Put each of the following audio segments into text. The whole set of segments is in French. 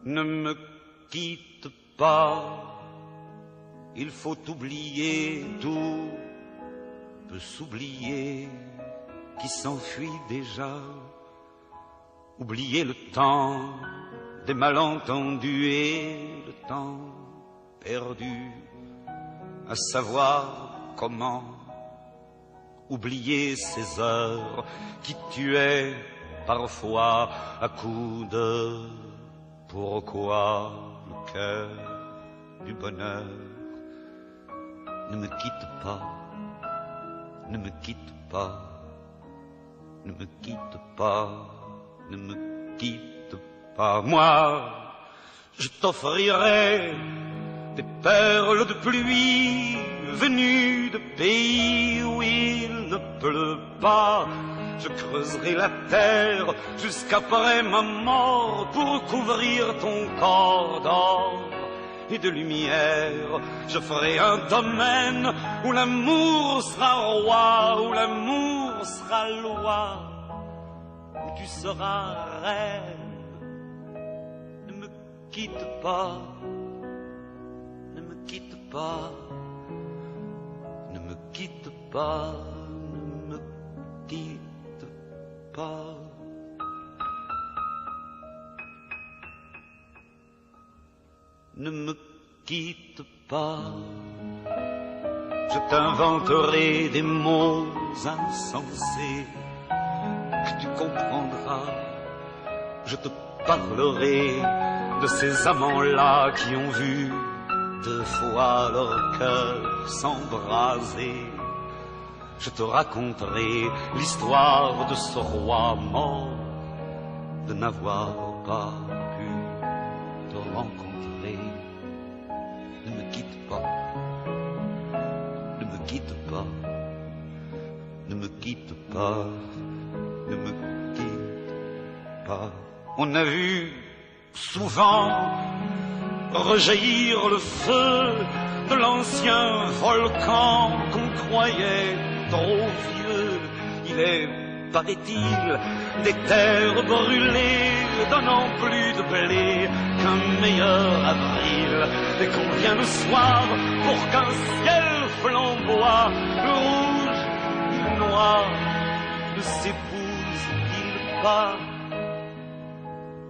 Ne me quitte pas, il faut oublier, tout peut s'oublier qui s'enfuit déjà. Oublier le temps des malentendus et le temps perdu à savoir comment. Oublier ces heures qui tuaient parfois à coups de pourquoi le cœur du bonheur. Ne me quitte pas, ne me quitte pas, ne me quitte pas, ne me quitte pas. Moi, je t'offrirai des perles de pluie venues de pays où il ne pleut pas. Je creuserai la terre jusqu'après ma mort pour couvrir ton corps d'or et de lumière. Je ferai un domaine où l'amour sera roi, où l'amour sera loi, où tu seras reine. Ne me quitte pas, ne me quitte pas, ne me quitte pas, ne me quitte pas. Ne me quitte pas, je t'inventerai des mots insensés que tu comprendras. Je te parlerai de ces amants-là qui ont vu deux fois leur cœur s'embraser. Je te raconterai l'histoire de ce roi mort, de n'avoir pas pu te rencontrer. Ne me quitte pas, ne me quitte pas, ne me quitte pas, ne me quitte pas. On a vu souvent rejaillir le feu de l'ancien volcan qu'on croyait trop vieux. Il est, paraît-il, des terres brûlées donnant plus de blé qu'un meilleur avril, et qu'on vient le soir pour qu'un ciel flamboie, le rouge et le noir ne s'épousent-ils pas.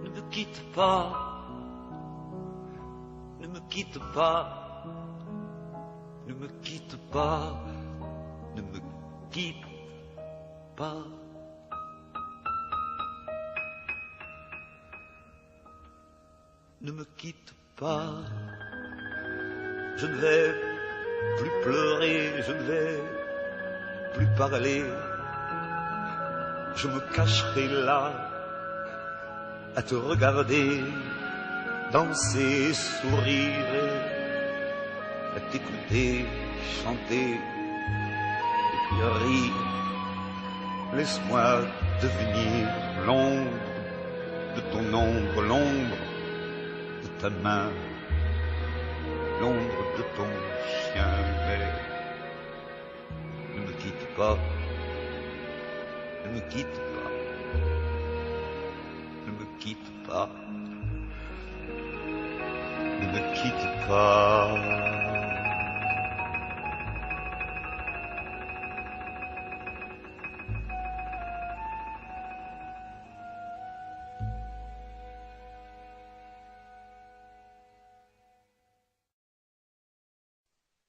Ne me quitte pas, ne me quitte pas, ne me quitte pas, ne me quitte pas. Ne me quitte pas, je ne vais plus pleurer, je ne vais plus parler, je me cacherai là à te regarder, danser, sourire, à t'écouter, chanter, et puis rire. Laisse-moi devenir l'ombre de ton ombre, l'ombre de ta main, l'ombre de ton chien. Mais ne me quitte pas, ne me quitte pas, ne me quitte pas, ne me quitte pas.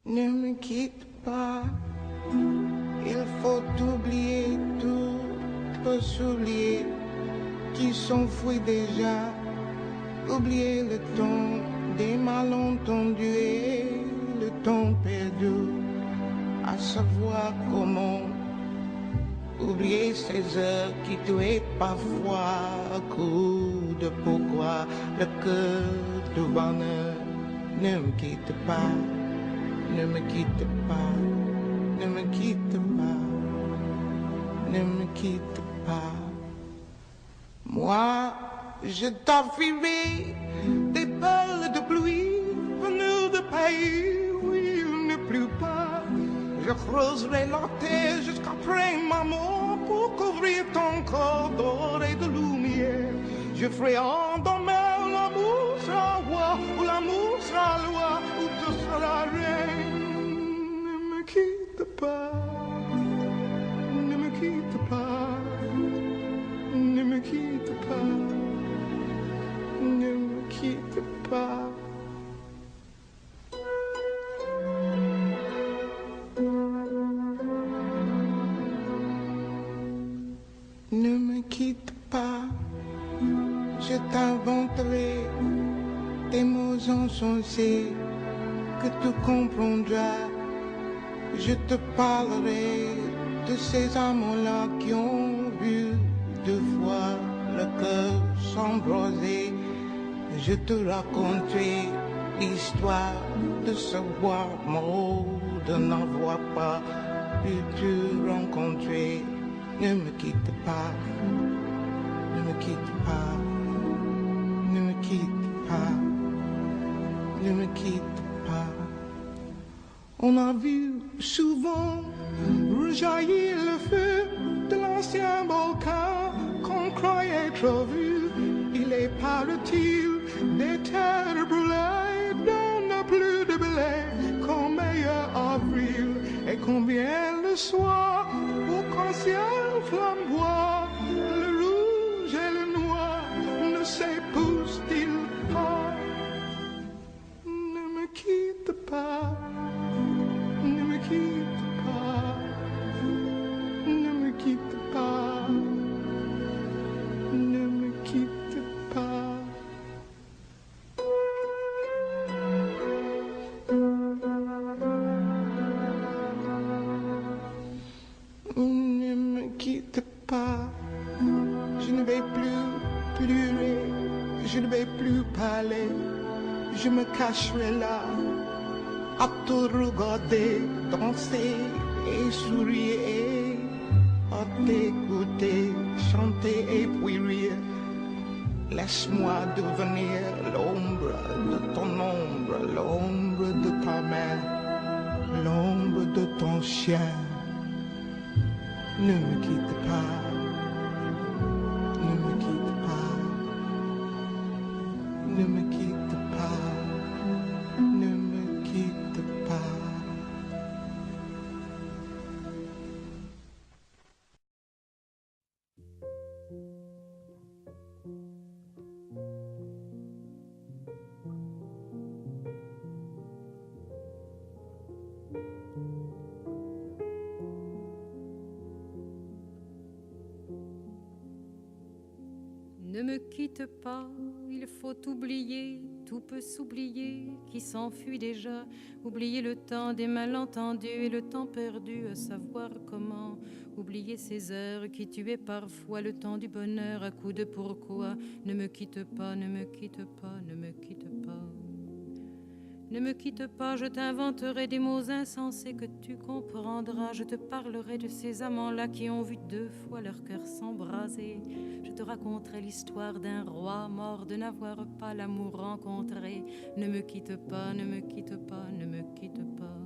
Ne me quitte pas, il faut oublier tout, peut s'oublier qui s'enfuit déjà. Oublier le temps des malentendus et le temps perdu, à savoir comment. Oublier ces heures qui tuaient parfois à coup de pourquoi le cœur du bonheur. Ne me quitte pas. Ne me quitte pas, ne me quitte pas, ne me quitte pas. Moi, je t'offrirai des perles de pluie venues de pays où il ne pleut pas. Je creuserai la terre jusqu'après ma mort pour couvrir ton corps d'or et de lumière. Je ferai en domaine l'amour seras loi ou tu seras reine. Ne me quitte pas, ne me quitte pas, ne me quitte pas, ne me quitte pas. Ne me quitte pas, je t'inventerai des mots insensés que tu comprendras. Je te parlerai de ces amants-là qui ont vu deux fois le cœur s'embraser. Je te raconterai l'histoire de ce bois mort, de n'avoir pas pu te rencontrer. Ne me quitte pas, ne me quitte pas, ne me quitte pas, ne me quitte pas. On a vu souvent rejaillir le feu de l'ancien volcan qu'on croyait trop vu. Il est paraît-il des terres brûlées, dont n'a plus de blé qu'en meilleur avril. Et combien le soir, au ciel flamboie, le rouge et le noir ne s'épousent-ils pas? Ne me quitte pas, ne me quitte pas, ne me quitte pas, ne me quitte pas. Ne me quitte pas, je ne vais plus pleurer, je ne vais plus parler, je me cacherai là à te regarder danser et sourire, à t'écouter chanter et puis rire. Laisse-moi devenir l'ombre de ton ombre, l'ombre de ta main, l'ombre de ton chien. Ne me quitte pas, ne me quitte pas, ne me quitte pas, ne me quitte pas. Ne me quitte pas, il faut oublier, tout peut s'oublier, qui s'enfuit déjà. Oublier le temps des malentendus et le temps perdu à savoir comment. Oublier ces heures qui tuaient parfois le temps du bonheur à coups de pourquoi. Ne me quitte pas, ne me quitte pas, ne me quitte pas. Ne me quitte pas, je t'inventerai des mots insensés que tu comprendras. Je te parlerai de ces amants-là qui ont vu deux fois leur cœur s'embraser. Je te raconterai l'histoire d'un roi mort de n'avoir pas l'amour rencontré. Ne me quitte pas, ne me quitte pas, ne me quitte pas.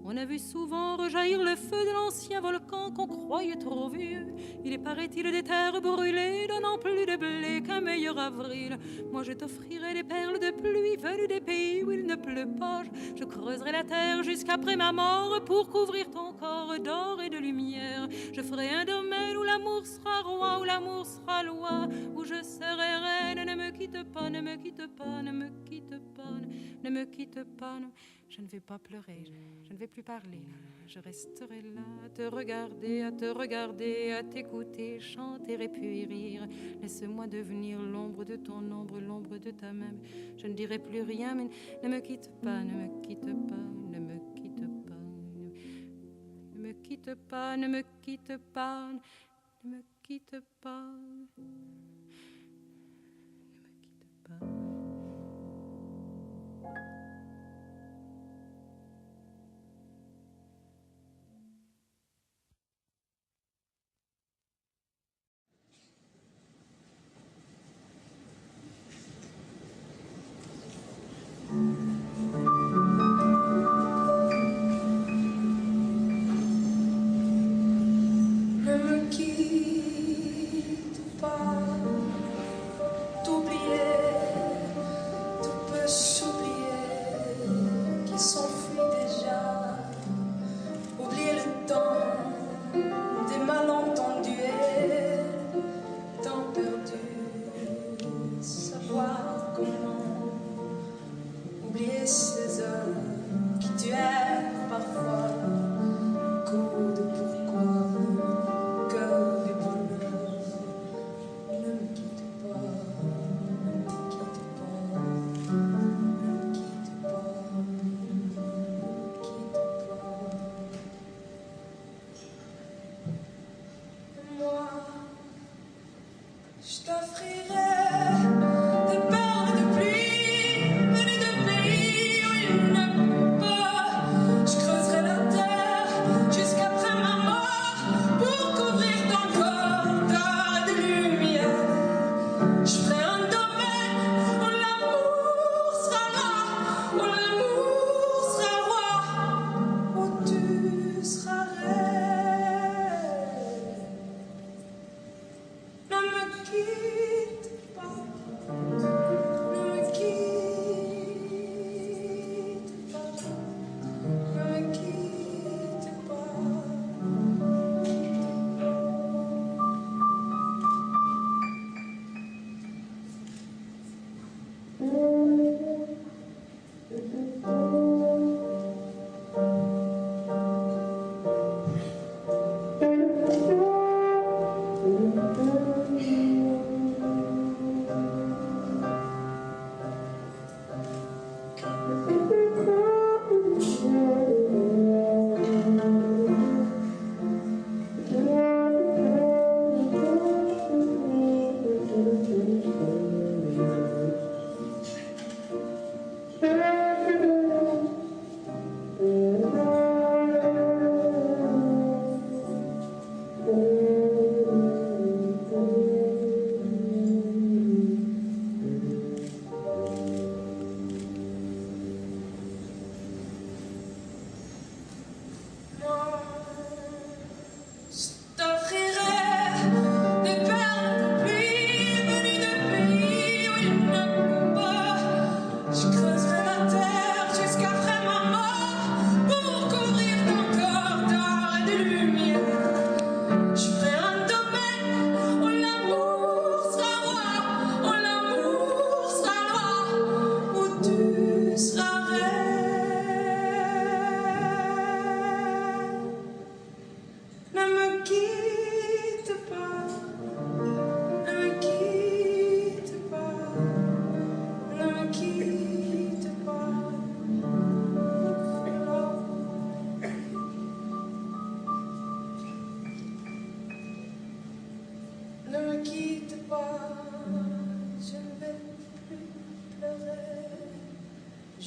On a vu souvent rejaillir le feu de l'ancien volcan qu'on croyait trop vieux. Il est, paraît-il, des terres brûlées, donnant plus de blé qu'un meilleur avril. Moi je t'offrirai des perles de pluie venues des pays où il ne pleut pas. Je creuserai la terre jusqu'après ma mort pour couvrir ton corps d'or et de lumière. Je ferai un domaine où l'amour sera roi, où l'amour sera loi, où je serai reine. Ne me quitte pas, ne me quitte pas, ne me quitte pas, ne me quitte pas. Non. Je ne vais pas pleurer, je ne vais plus parler. Je resterai là à te regarder, à t'écouter, chanter et puis rire. Laisse-moi devenir l'ombre de ton ombre, l'ombre de ta main. Je ne dirai plus rien, mais ne me quitte pas, ne me quitte pas, ne me quitte pas. Ne me quitte pas, ne me quitte pas, ne me quitte pas. Ne me quitte pas. Ne me quitte pas, t'oublier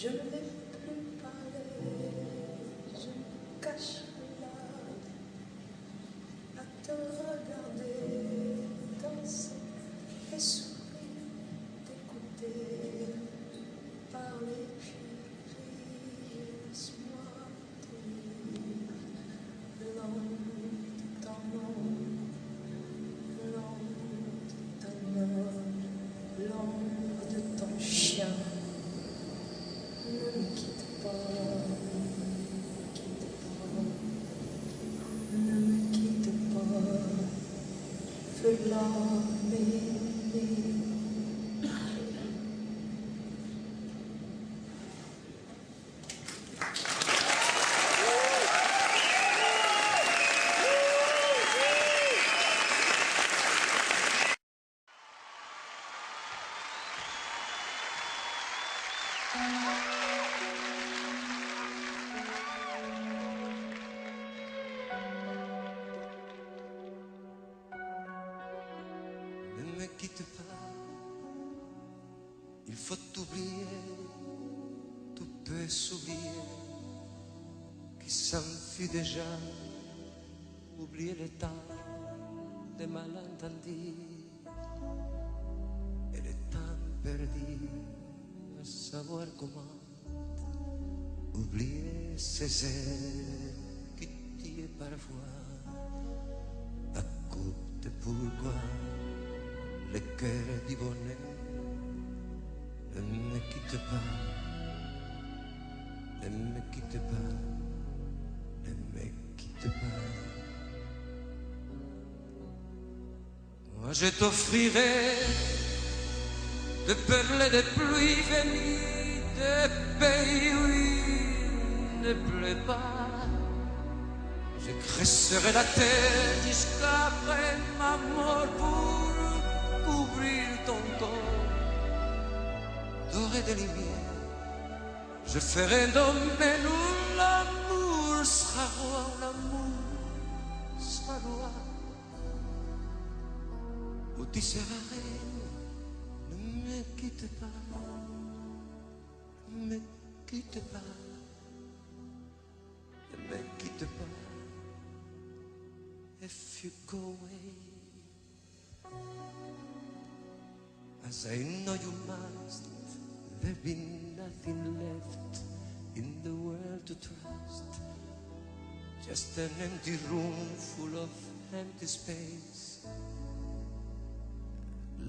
Je ne vais plus parler, je me cache là, à te regarder, danser et sourire, t'écouter, parler, puis laisse-moi tenir l'ombre de ton chien. Ne me quitte pas, ne me quitte pas, fais-la m'aimer. Ne me quitte pas, il faut oublier, tout peut s'oublier, qui s'enfuit déjà, oublier le temps des malentendus et le temps perdu, à savoir comment oublier ces airs qui tuent parfois, à coup de pourquoi le cœur du bonheur. Ne me quitte pas, ne me quitte pas, ne me quitte pas. Moi je t'offrirai de perles de pluie venues de pays où il ne pleut pas. Je creuserai la terre jusqu'après ma mort pour couvrir ton corps doré de lumière. Je ferai nommer nous l'amour sera roi, l'amour sera roi. Où tu seras reine, ne me quitte pas, ne me quitte pas, ne me quitte pas. If you go away, as I know you must, there be nothing left in the world to trust. Just an empty room full of empty space,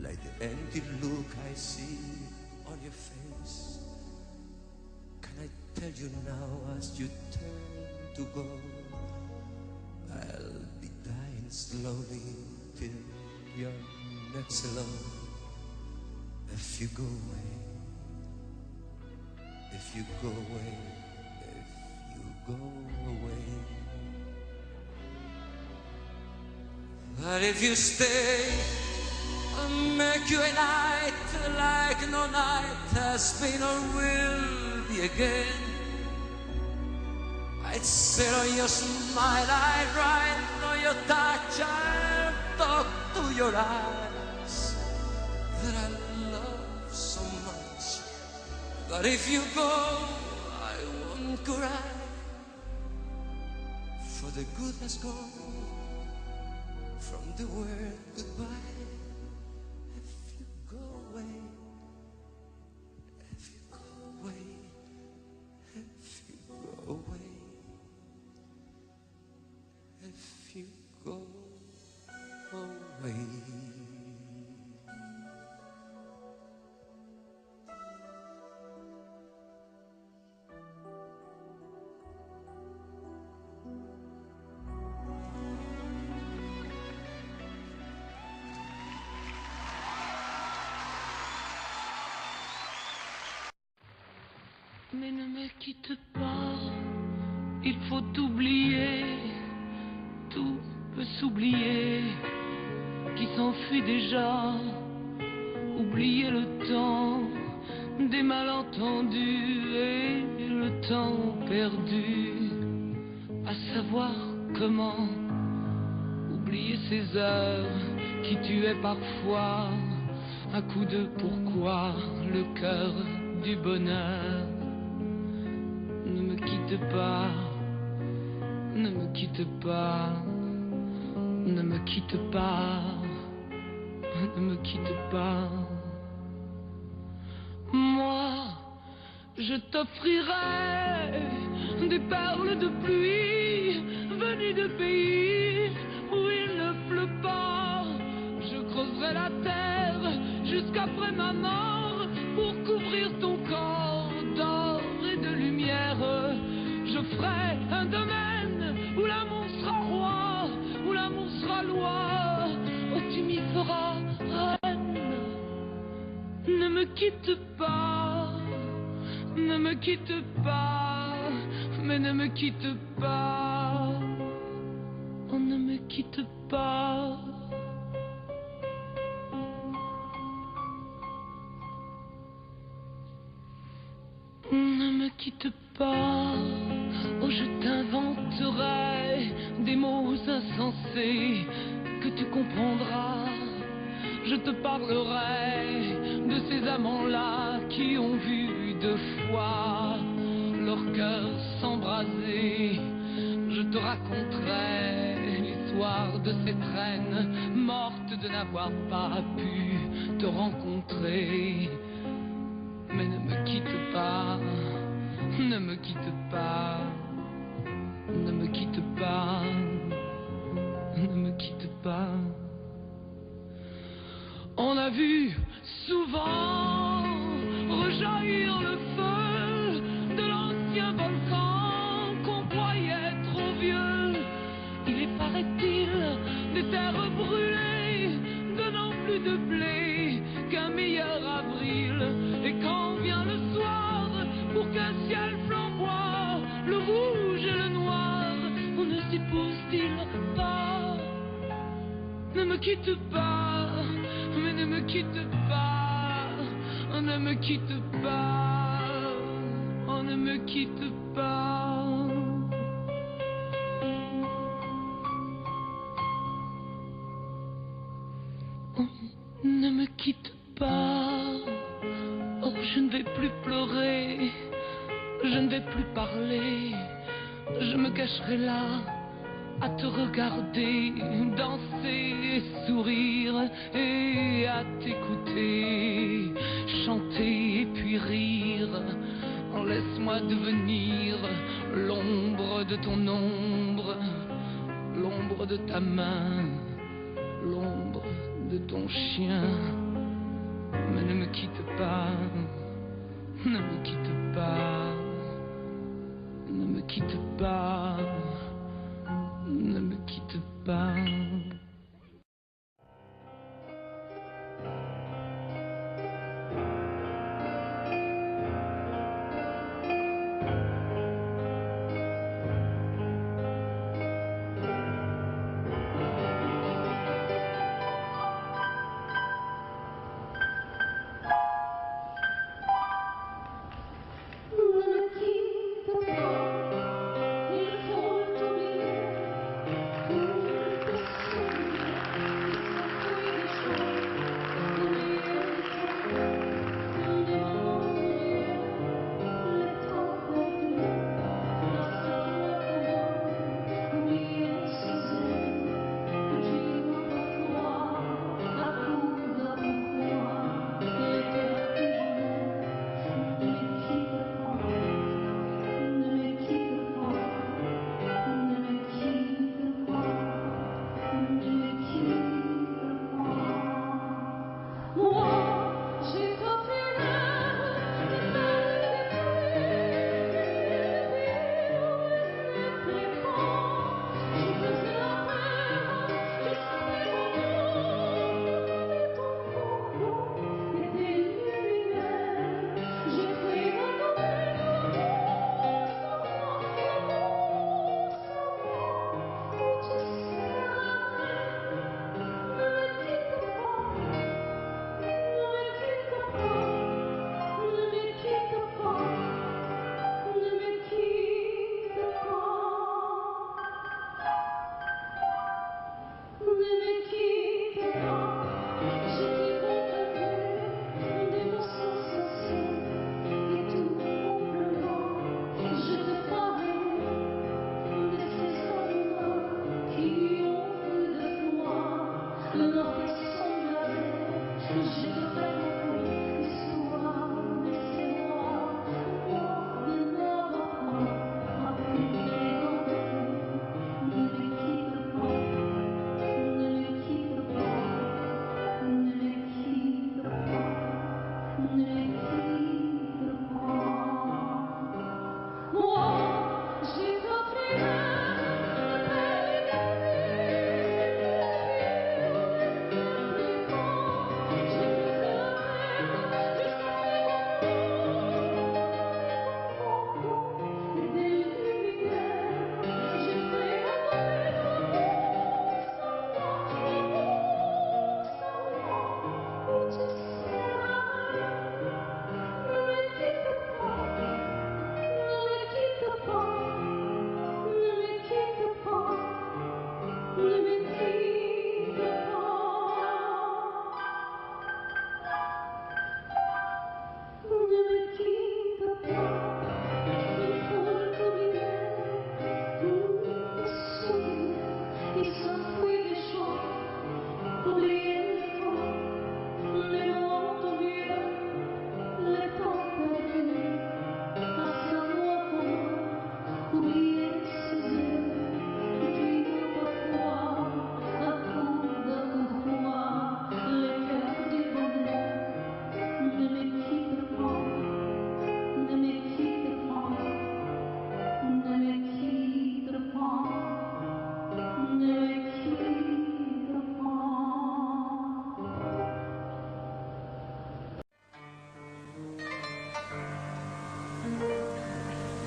like the empty look I see on your face. Can I tell you now as you turn to go, I'll be dying slowly till you're next alone. If you go away, if you go away, if you go away. But if you stay, I'll make you a night like no night has been or will be again. I'd sit on your smile, I'd write on your touch, I'd talk to your eyes that I love so much. But if you go, I won't cry, for the good has gone from the word goodbye. If you go away, if you go away, if you go away, if you go away. Mais ne me quitte pas, il faut oublier, tout peut s'oublier, qui s'enfuit déjà, oublier le temps des malentendus et le temps perdu, à savoir comment oublier ces heures qui tuaient parfois, un coup de pourquoi, le cœur du bonheur. Ne me quitte pas, ne me quitte pas, ne me quitte pas, ne me quitte pas. Moi, je t'offrirai des perles de pluie venues de pays où il ne pleut pas. Je creuserai la terre jusqu'après ma mort pour couvrir ton corps d'or et de lumière. Je ferai un domaine où l'amour sera roi, où l'amour sera loi, où tu m'y feras reine. Ne me quitte pas, ne me quitte pas, mais ne me quitte pas, oh ne me quitte pas. Ne me quitte pas, oh je t'inventerai des mots insensés que tu comprendras. Je te parlerai de ces amants-là qui ont vu deux fois leur cœur s'embraser. Je te raconterai l'histoire de cette reine morte de n'avoir pas pu te rencontrer. Mais ne me quitte pas, ne me quitte pas, ne me quitte pas, ne me quitte pas. On a vu souvent rejaillir le feu de l'ancien volcan qu'on croyait trop vieux. Il est, paraît-il, des terres brûlées, donnant plus de blé qu'un meilleur avril. Et quand vient le soir, pour qu'un ciel flamboie, le rouge et le noir, on ne s'épouse-t-il pas? Ne me quitte pas, mais ne me quitte pas, ne me quitte pas, oh ne me quitte pas. Oh, ne me quitte pas, oh je ne vais plus pleurer, je ne vais plus parler, je me cacherai là à te regarder, danser et sourire, et à t'écouter, chanter et puis rire. Oh, laisse-moi devenir l'ombre de ton ombre, l'ombre de ta main, l'ombre de ton chien. Mais ne me quitte pas, ne me quitte pas, ne me quitte pas. Ne me quitte pas. Il faut oublier tout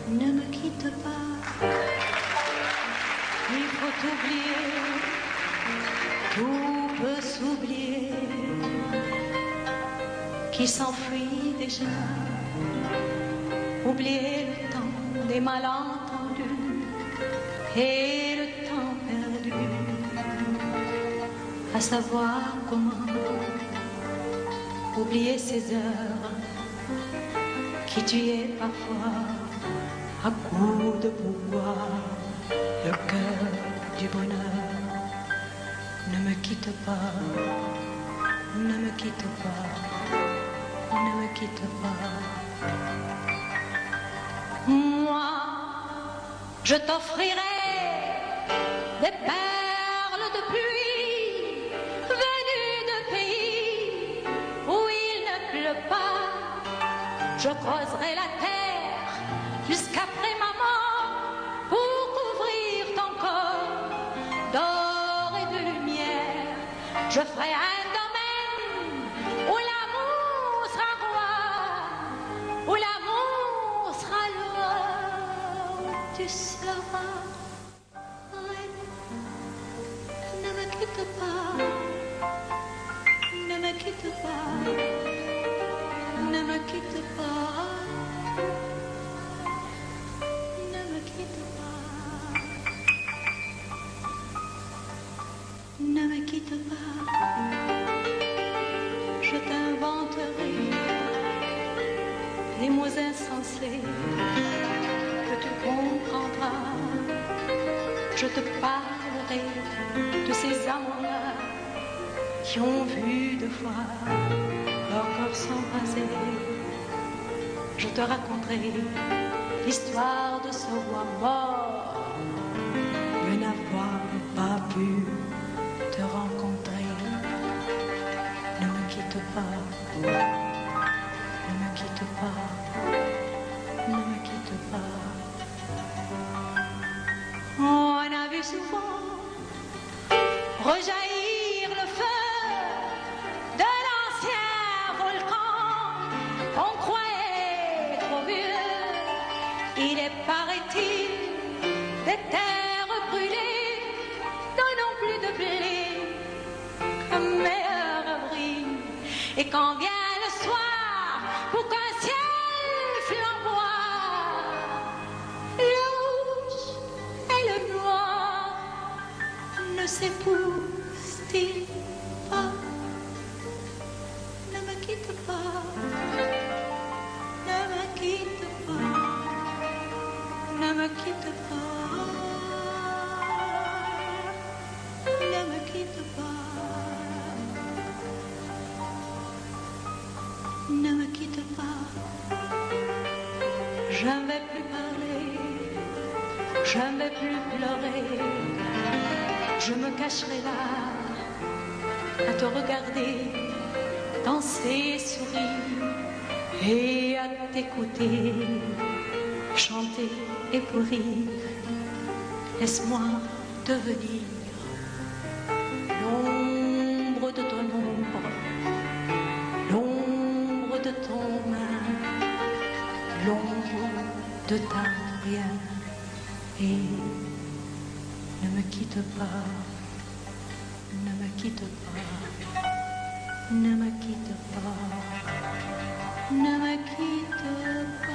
Ne me quitte pas, il faut t'oublier, tout peut s'oublier, qui s'enfuit déjà, oublier le temps des malentendus et le temps perdu, à savoir comment oublier ces heures qui tuaient parfois à coups de pouvoir le cœur du bonheur. Ne me quitte pas, ne me quitte pas, ne me quitte pas. Moi, je t'offrirai des perles de pluie venues de pays où il ne pleut pas. Je creuserai la terre jusqu'après ma mort pour couvrir ton corps d'or et de lumière. Je ferai un domaine où l'amour sera roi, où l'amour sera loi. Tu seras reine. Ne me quitte pas, ne me quitte pas, ne me quitte pas. Ne me quitte pas, je t'inventerai des mots insensés que tu comprendras. Je te parlerai de ces amants-là qui ont vu deux fois leur corps s'embraser. Je te raconterai l'histoire de ce roi mort de n'avoir pas pu te rencontrer. Ne me quitte pas, ne me quitte pas, ne me quitte pas. On a vu souvent rejaillir le feu de l'ancien volcan. On croyait trop vieux, il est, paraît-il, des terres brûlées, donnant plus de blé comme meilleur abri. Et quand vient le soir pour qu'un ciel flamboie, le rouge et le noir ne s'épousent-ils pas? Ne me quitte pas, ne me quitte pas, ne me quitte pas, ne me quitte pas, ne me quitte pas. Je ne vais plus parler, je ne vais plus pleurer. Je me cacherai là à te regarder danser, sourire et à t'écouter. chanter et pour rire, laisse-moi devenir l'ombre de ton ombre, l'ombre de ton main, l'ombre de ta rien. Et ne me quitte pas, ne me quitte pas, ne me quitte pas, ne me quitte pas.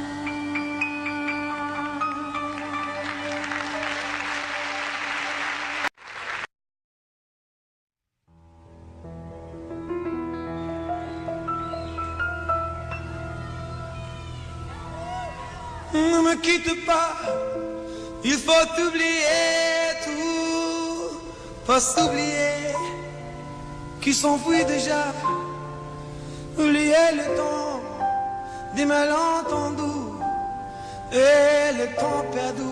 Ne me quitte pas, il faut oublier tout, pas s'oublier qui s'enfuit déjà, oublier le temps des malentendus et le temps perdu,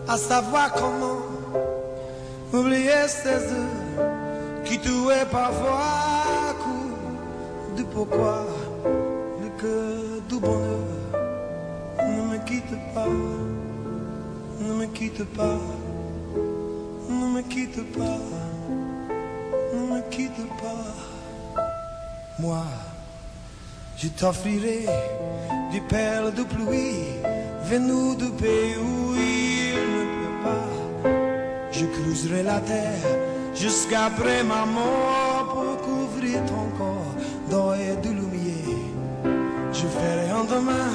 à savoir comment oublier ces heures qui tuaient parfois à coup de pourquoi le cœur du bonheur. Ne me quitte pas, ne me quitte pas, ne me quitte pas, ne me quitte pas. Moi, je t'offrirai des perles de pluie venues du pays où il ne pleut pas. Je creuserai la terre jusqu'après ma mort pour couvrir ton corps d'or et de lumière. Je ferai un demain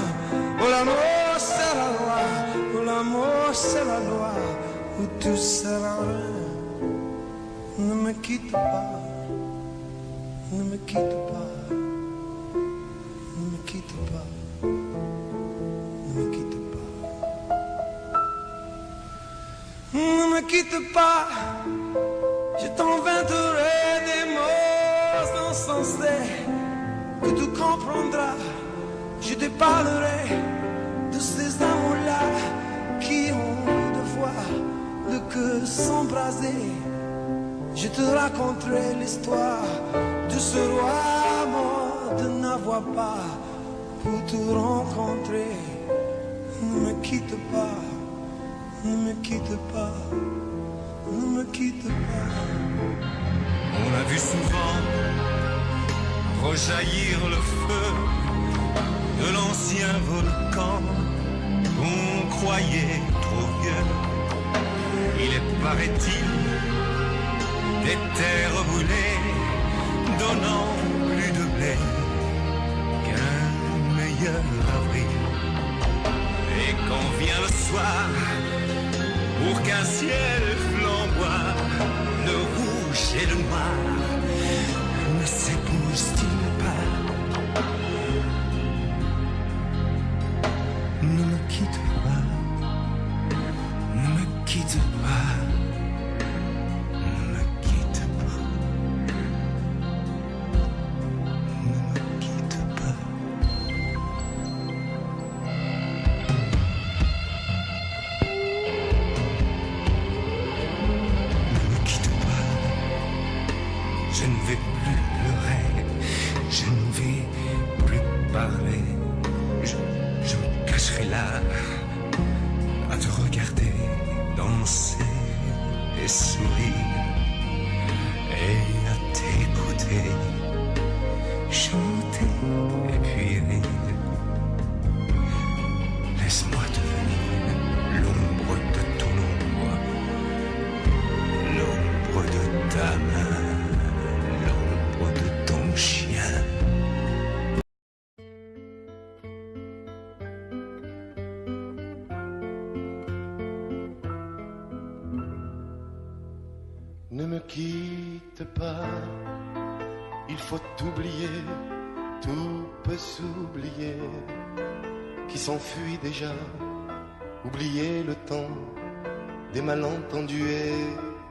où l'amour c'est la loi, où l'amour c'est la loi, où tout sera rien. Ne me quitte pas, ne me quitte pas, ne me quitte pas, ne me quitte pas. Ne me quitte pas, je t'inventerai des mots insensés que tu comprendras. Je te parlerai de ces amours-là qui ont de fois le cœur s'embrasé. Je te raconterai l'histoire de ce roi mort de n'avoir pas pour te rencontrer. Ne me quitte pas, ne me quitte pas, ne me quitte pas. On a vu souvent rejaillir le feu de l'ancien volcan qu'on croyait trop vieux. Il est, paraît-il, des terres brûlées donnant plus de blé qu'un meilleur avril. Et quand vient le soir, pour qu'un ciel flamboie, le rouge et le noir ne s'épousent-ils pas? Ne me quitte pas, ne me quitte pas, ne me quitte pas, ne me quitte pas. Ne me quitte pas, je ne vais plus pleurer, je ne vais plus parler. Je me cacherai là, à te regarder danser et sourire, et à t'écouter chanter et puis rire. Laisse-moi devenir l'ombre de ton ombre, l'ombre de ta main, l'ombre de ton chien. Ne me quitte pas, il faut oublier, tout peut s'oublier, qui s'enfuit déjà, oublier le temps des malentendus et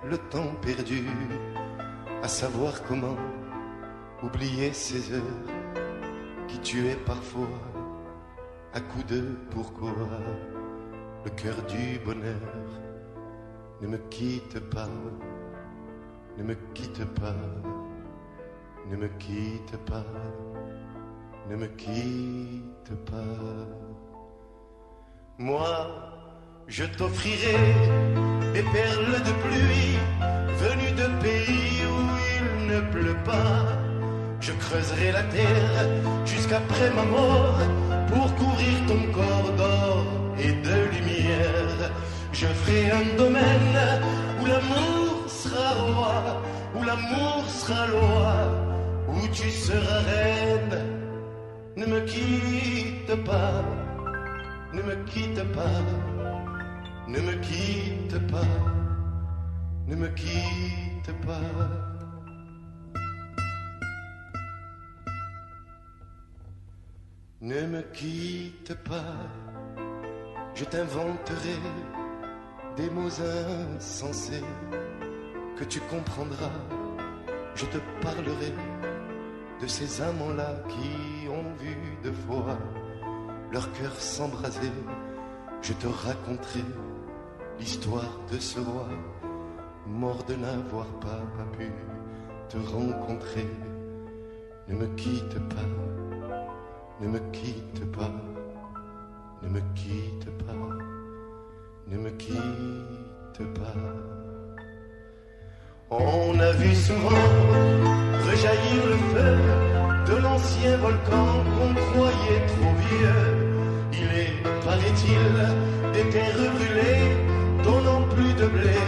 le temps perdu, à savoir comment oublier ces heures qui tuaient parfois à coups de pourquoi le cœur du bonheur. Ne me quitte pas, ne me quitte pas, ne me quitte pas, ne me quitte pas. Moi, je t'offrirai des perles de pluie venues de pays où il ne pleut pas. Je creuserai la terre jusqu'après ma mort pour couvrir ton corps d'or et de lumière. Je ferai un domaine où l'amour sera roi, où l'amour sera loi, où tu seras reine. Ne me quitte pas, ne me quitte pas, ne me quitte pas, ne me quitte pas. Ne me quitte pas, je t'inventerai des mots insensés que tu comprendras. Je te parlerai de ces amants-là qui ont vu deux fois leur cœur s'embraser. Je te raconterai l'histoire de ce roi mort de n'avoir pas pu te rencontrer. Ne me quitte pas, ne me quitte pas, ne me quitte pas, ne me quitte pas. On a vu souvent rejaillir le feu de l'ancien volcan qu'on croyait trop vieux. Il est, paraît-il, des terres brûlées donnant plus de blé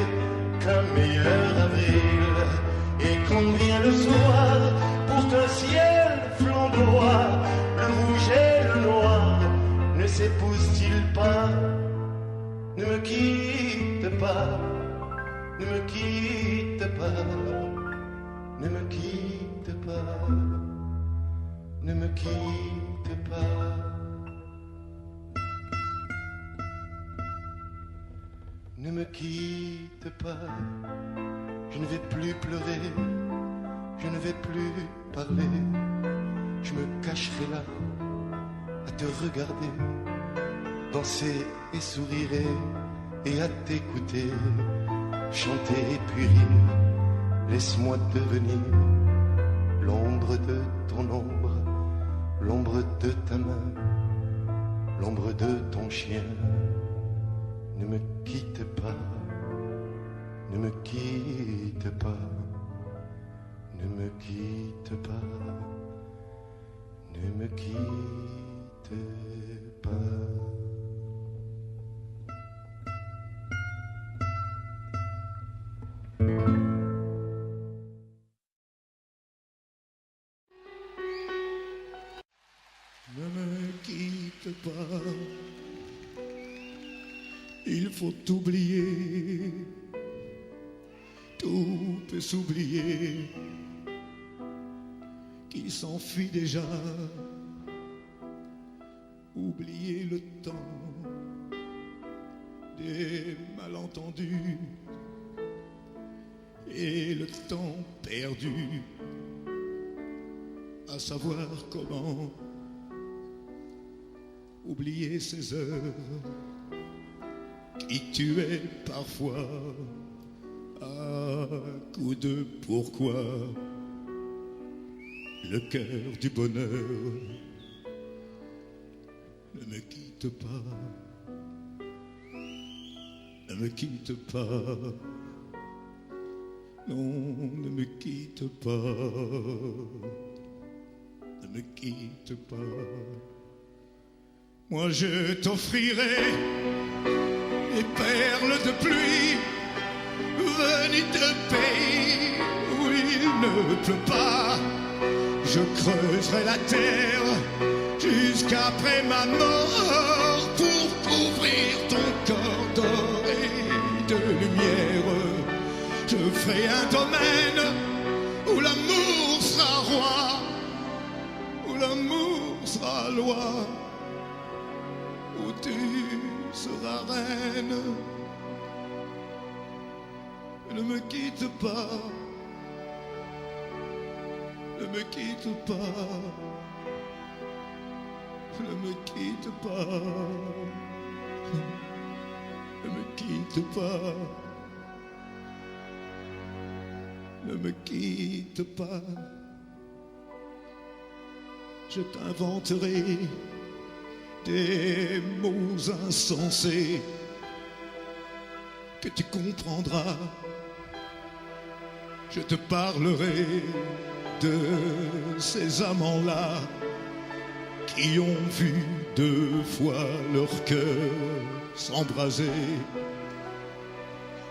qu'un meilleur avril. Et quand vient le soir pour qu'un ciel flamboie, le rouge et le noir ne s'épousent-ils pas? Ne me quitte pas, ne me quitte pas, ne me quitte pas, ne me quitte pas. Ne me quitte pas, je ne vais plus pleurer, je ne vais plus parler, je me cacherai là à te regarder, danser et sourire et à t'écouter, chanter et puis rire. Laisse-moi devenir l'ombre de ton ombre, l'ombre de ta main, l'ombre de ton chien. Ne me quitte pas, ne me quitte pas, ne me quitte pas, ne me quitte pas. Ne me quitte pas, il faut oublier, tout peut s'oublier, qui s'enfuit déjà, oublier le temps des malentendus et le temps perdu, à savoir comment oublier ces heures qui tuaient parfois à coups de pourquoi le cœur du bonheur. Ne me quitte pas, ne me quitte pas, non, ne me quitte pas, ne me quitte pas. Moi je t'offrirai des perles de pluie venues de pays où il ne pleut pas. Je creuserai la terre jusqu'après ma mort pour couvrir ton corps d'or et de lumière. Je ferai un domaine où l'amour sera roi, où l'amour sera loi, où tu seras reine. Ne me quitte pas, ne me quitte pas, ne me quitte pas, ne me quitte pas, ne me quitte pas. Je t'inventerai des mots insensés que tu comprendras. Je te parlerai de ces amants-là qui ont vu 2 fois leur cœur s'embraser.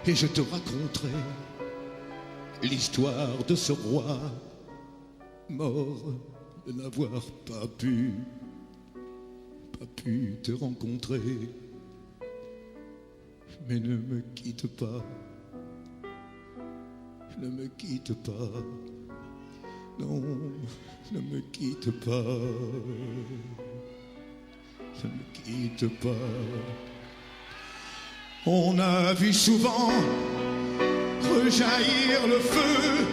Et je te raconterai l'histoire de ce roi mort de n'avoir pas pu te rencontrer. Mais ne me quitte pas, ne me quitte pas, non, ne me quitte pas, ne me quitte pas. On a vu souvent rejaillir le feu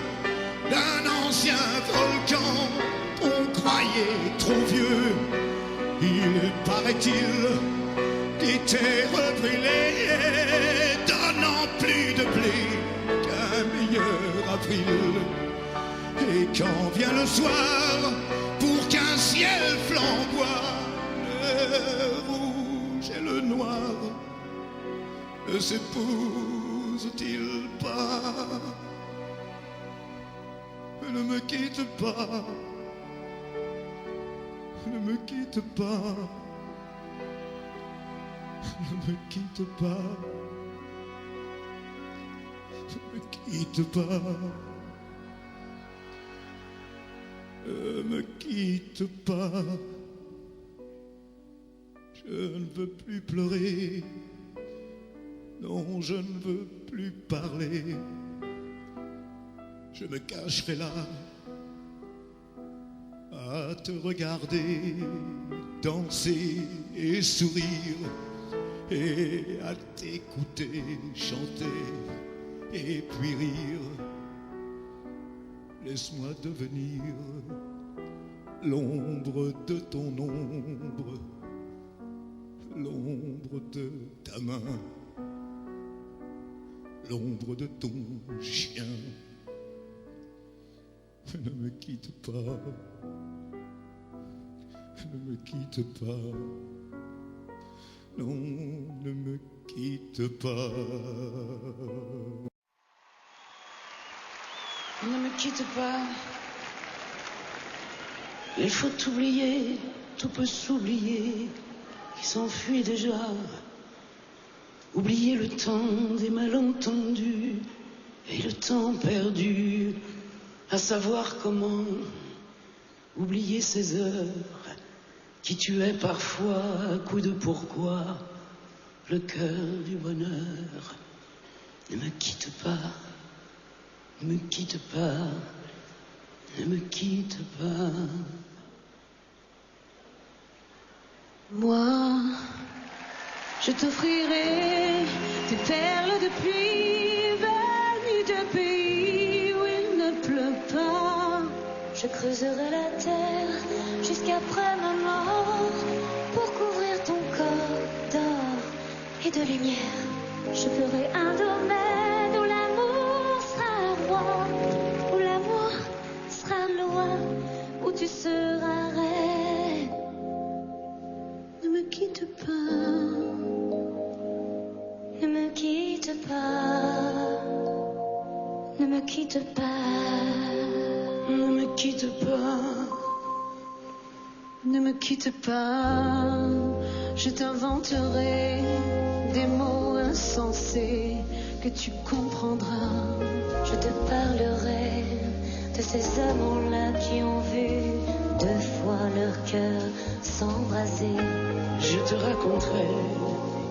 d'un ancien volcan qu'on croyait trop vieux. Il paraît-il des terres brûlées, donnant plus de blé qu'un meilleur avril. Et quand vient le soir, pour qu'un ciel flamboie, le rouge et le noir ne s'épousent-ils pas? Ne me quitte pas, ne me quitte pas, ne me quitte pas, ne me quitte pas, ne me quitte pas. Je ne veux plus pleurer, non, je ne veux plus parler. Je me cacherai là à te regarder danser et sourire, et à t'écouter chanter et puis rire. Laisse-moi devenir l'ombre de ton ombre, l'ombre de ta main, l'ombre de ton chien. Ne me quitte pas, ne me quitte pas, non, ne me quitte pas. Ne me quitte pas, il faut oublier, tout peut s'oublier, qui s'enfuit déjà. Oublier le temps des malentendus et le temps perdu, à savoir comment oublier ces heures qui tuaient parfois à coups de pourquoi le cœur du bonheur. Ne me quitte pas, ne me quitte pas, ne me quitte pas. Moi, je t'offrirai des perles de pluie venues de pays où il ne pleut pas. Je creuserai la terre jusqu'après ma mort pour couvrir ton corps d'or et de lumière. Je ferai un domaine où l'amour sera roi, où l'amour sera loi, où tu seras reine. Ne me quitte pas, ne me quitte pas, ne me quitte pas, ne me quitte pas, ne me quitte pas. Je t'inventerai des mots insensés que tu comprendras. Je te parlerai de ces amants-là qui ont vu 2 fois leur cœur s'embraser. Je te raconterai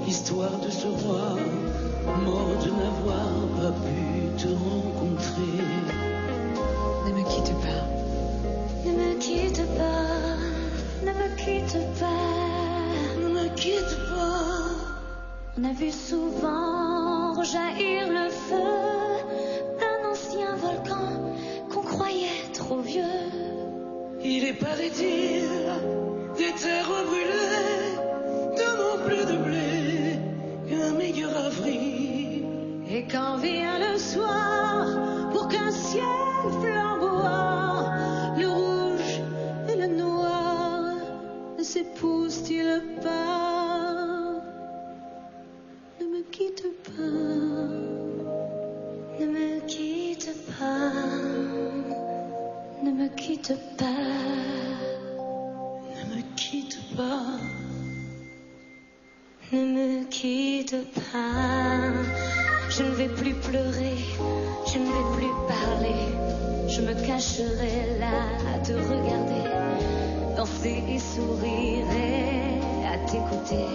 l'histoire de ce roi mort de n'avoir pas pu te rencontrer. Ne me quitte pas, ne me quitte pas, ne me quitte pas, ne me quitte pas. On a vu souvent rejaillir le feu d'un ancien volcan qu'on croyait trop vieux. Il est, paraît-il, des terres brûlées, donnant plus de blé qu'un meilleur avril. Et quand vient le soir, pour qu'un ciel flamboie, le rouge et le noir ne s'épousent-ils pas? Ne me quitte pas, je ne vais plus pleurer, je ne vais plus parler. Je me cacherai là à te regarder, danser et sourire et à t'écouter,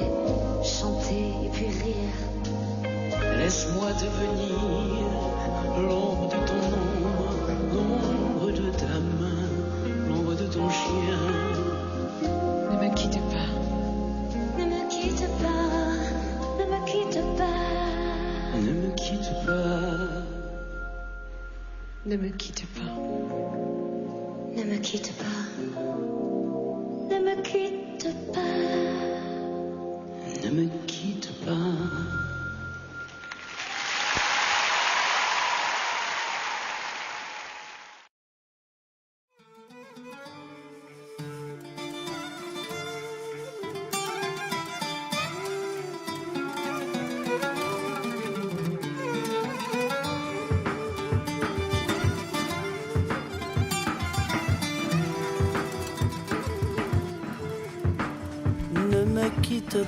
chanter et puis rire. Laisse-moi devenir l'ombre de ton ombre, l'ombre de ta main, l'ombre de ton chien. Ne me quitte pas. Ne me quitte pas, ne me quitte pas. Ne me quitte pas. Ne me quitte pas. Ne me quitte pas. Ne me quitte pas. Ne me quitte pas.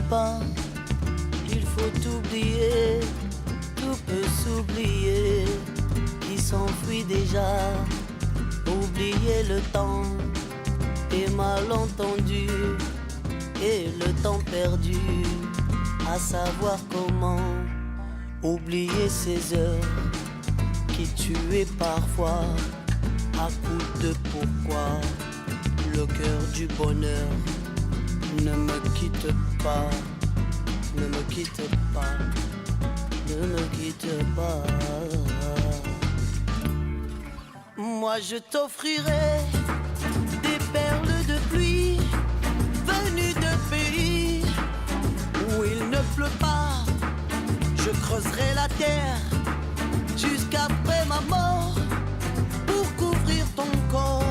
Pas, il faut oublier, tout peut s'oublier, qui s'enfuit déjà, oublier le temps, et malentendu, et le temps perdu, à savoir comment oublier ces heures qui tuaient parfois, à coup de pourquoi, le cœur du bonheur. Ne me quitte pas, ne me quitte pas, ne me quitte pas. Moi je t'offrirai des perles de pluie venues de pays où il ne pleut pas. Je creuserai la terre jusqu'après ma mort pour couvrir ton corps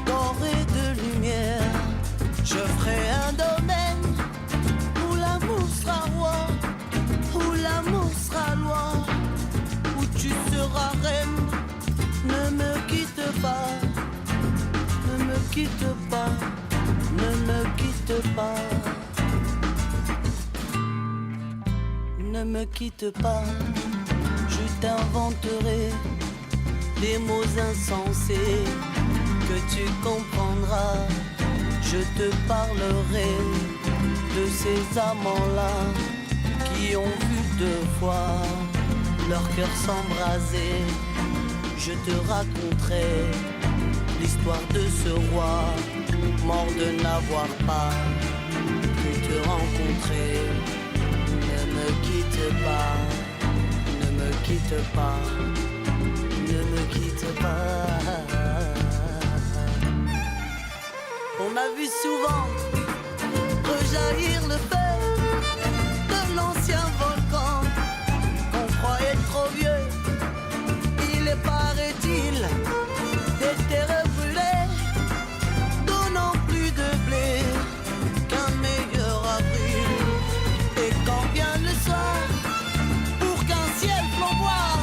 d'or et de lumière. Je ferai un domaine où l'amour sera roi, où l'amour sera loi, où tu seras reine. Ne me quitte pas, ne me quitte pas, ne me quitte pas. Ne me quitte pas, je t'inventerai des mots insensés que tu comprendras. Je te parlerai de ces amants-là qui ont vu deux fois leur cœur s'embraser. Je te raconterai l'histoire de ce roi mort de n'avoir pas pu te rencontrer. Ne me quitte pas, ne me quitte pas, ne me quitte pas. On a vu souvent rejaillir le feu de l'ancien volcan. On croyait trop vieux, il est paraît-il des terres brûlées, donnant plus de blé qu'un meilleur avril. Et quand vient le soir, pour qu'un ciel flamboie,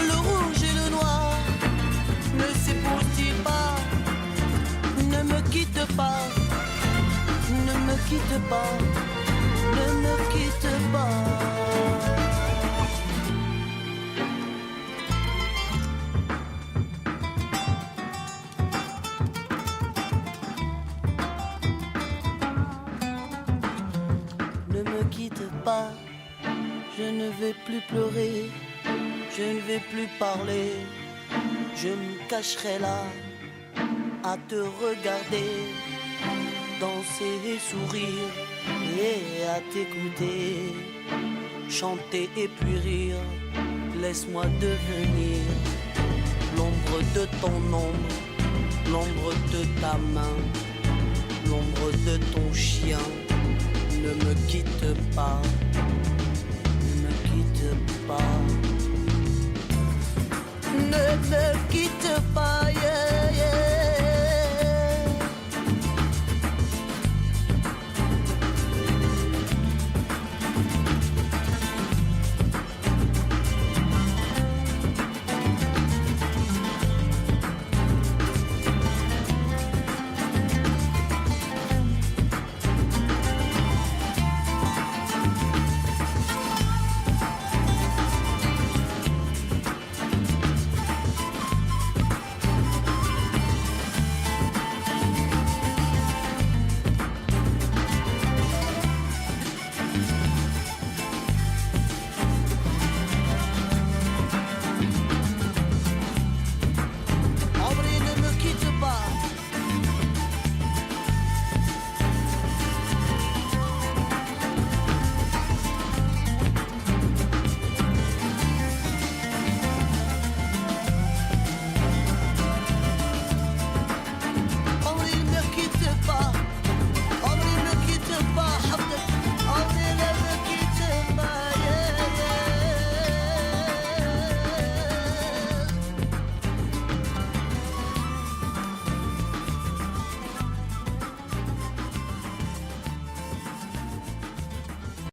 le rouge et le noir ne s'épousent-ils pas? Ne me quitte pas, ne me quitte pas, ne me quitte pas. Ne me quitte pas, je ne vais plus pleurer, je ne vais plus parler, je me cacherai là à te regarder, danser et sourire, et à t'écouter, chanter et puis rire. Laisse-moi devenir l'ombre de ton ombre, l'ombre de ta main, l'ombre de ton chien. Ne me quitte pas,